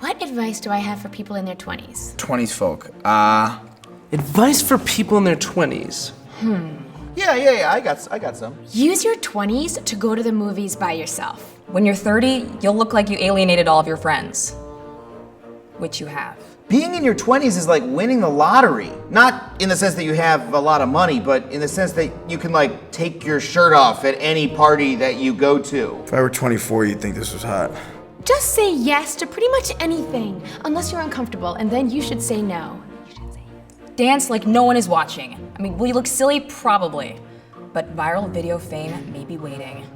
What advice do I have for people in their 20s? 20s folk. Advice for people in their 20s. Yeah, I got some. Use your 20s to go to the movies by yourself. When you're 30, you'll look like you alienated all of your friends. Which you have. Being in your 20s is like winning the lottery. Not in the sense that you have a lot of money, but in the sense that you can like take your shirt off at any party that you go to. If I were 24, you'd think this was hot. Just say yes to pretty much anything, unless you're uncomfortable, and then you should say no. Dance like no one is watching. I mean, will you look silly? Probably. But viral video fame may be waiting.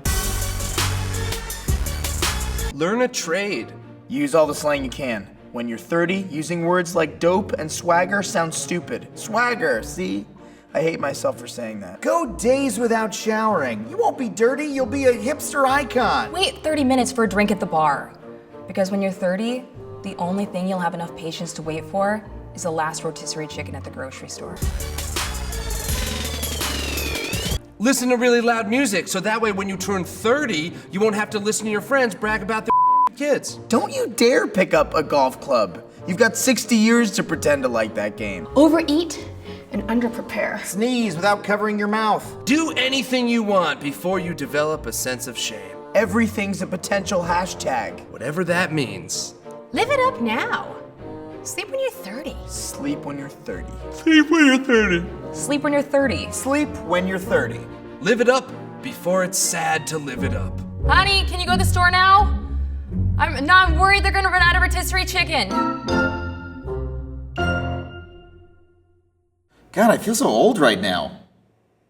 Learn a trade. Use all the slang you can. When you're 30, using words like dope and swagger sounds stupid. Swagger, see? I hate myself for saying that. Go days without showering. You won't be dirty, you'll be a hipster icon. Wait 30 minutes for a drink at the bar. Because when you're 30, the only thing you'll have enough patience to wait for is the last rotisserie chicken at the grocery store. Listen to really loud music, so that way when you turn 30, you won't have to listen to your friends brag about their kids. Don't you dare pick up a golf club. You've got 60 years to pretend to like that game. Overeat and underprepare. Sneeze without covering your mouth. Do anything you want before you develop a sense of shame. Everything's a potential hashtag. Whatever that means. Live it up now. Sleep when you're 30. Sleep when you're 30. Sleep when you're 30. Sleep when you're 30. Sleep when you're 30. Live it up before it's sad to live it up. Honey, can you go to the store now? I'm worried they're gonna run out of rotisserie chicken. God, I feel so old right now.